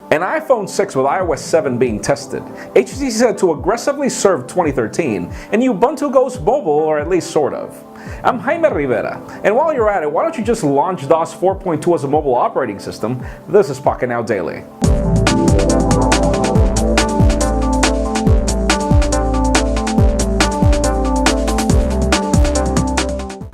An iPhone 6 with iOS 7 being tested, HTC said to aggressively serve 2013, and Ubuntu goes mobile, or at least sort of. I'm Jaime Rivera, and while you're at it, why don't you just launch DOS 4.2 as a mobile operating system? This is Pocketnow Daily.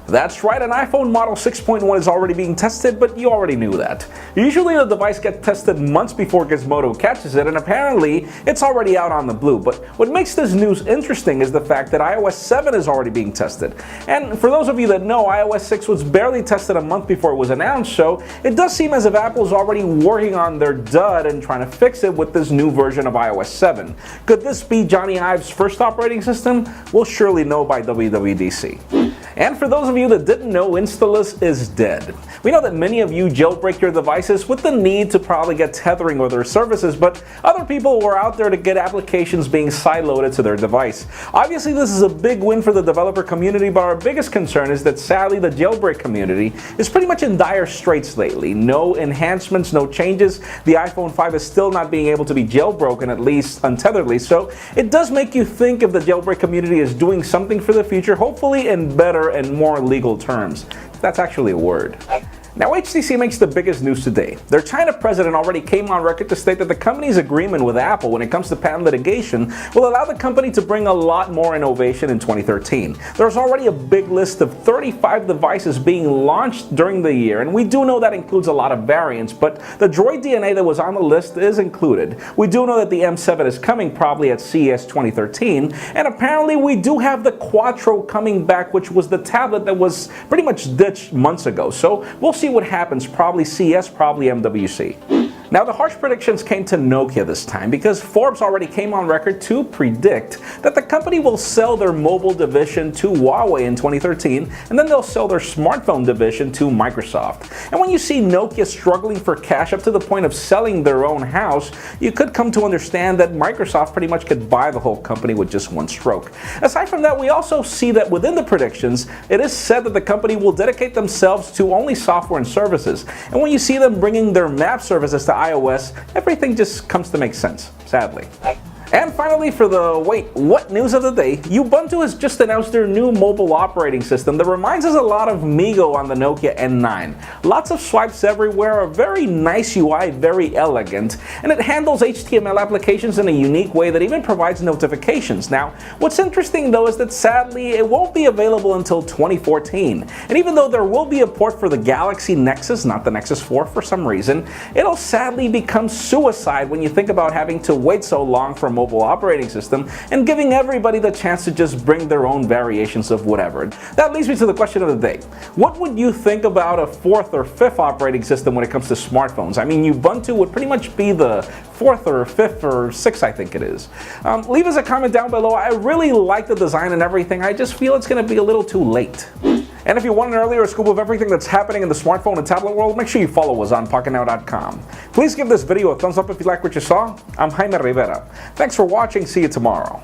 That's right, an iPhone model 6.1 is already being tested, but you already knew that. Usually the device gets tested months before Gizmodo catches it, and apparently it's already out on the blue. But what makes this news interesting is the fact that iOS 7 is already being tested. And for those of you that know, iOS 6 was barely tested a month before it was announced, so it does seem as if Apple's already working on their dud and trying to fix it with this new version of iOS 7. Could this be Johnny Ive's first operating system? We'll surely know by WWDC. And for those of you that didn't know, Installous is dead. We know that many of you jailbreak your devices with the need to probably get tethering with their services, but other people were out there to get applications being sideloaded to their device. Obviously, this is a big win for the developer community, but our biggest concern is that sadly the jailbreak community is pretty much in dire straits lately. No enhancements, no changes. The iPhone 5 is still not being able to be jailbroken, at least untetheredly, so it does make you think if the jailbreak community is doing something for the future, hopefully in better and more legal terms. That's actually a word. Now, HTC makes the biggest news today. Their China president already came on record to state that the company's agreement with Apple when it comes to patent litigation will allow the company to bring a lot more innovation in 2013. There's already a big list of 35 devices being launched during the year, and we do know that includes a lot of variants, but the Droid DNA that was on the list is included. We do know that the M7 is coming probably at CES 2013, and apparently we do have the Quattro coming back, which was the tablet that was pretty much ditched months ago. So we'll see what happens, probably CES, probably MWC. Now, the harsh predictions came to Nokia this time because Forbes already came on record to predict that the company will sell their mobile division to Huawei in 2013, and then they'll sell their smartphone division to Microsoft. And when you see Nokia struggling for cash up to the point of selling their own house, you could come to understand that Microsoft pretty much could buy the whole company with just one stroke. Aside from that, we also see that within the predictions, it is said that the company will dedicate themselves to only software and services. And when you see them bringing their map services to iOS, everything just comes to make sense, sadly. And finally, for the wait, what news of the day, Ubuntu has just announced their new mobile operating system that reminds us a lot of Migo on the Nokia N9. Lots of swipes everywhere, a very nice UI, very elegant, and it handles HTML applications in a unique way that even provides notifications. Now, what's interesting though is that sadly it won't be available until 2014. And even though there will be a port for the Galaxy Nexus, not the Nexus 4 for some reason, it'll sadly become suicide when you think about having to wait so long for a mobile operating system and giving everybody the chance to just bring their own variations of whatever. That leads me to the question of the day. What would you think about a fourth or fifth operating system when it comes to smartphones? I mean, Ubuntu would pretty much be the fourth or fifth or sixth, I think it is. Leave us a comment down below. I really like the design and everything. I just feel it's going to be a little too late. And if you want an earlier scoop of everything that's happening in the smartphone and tablet world, make sure you follow us on Pocketnow.com. Please give this video a thumbs up if you like what you saw. I'm Jaime Rivera. Thanks for watching. See you tomorrow.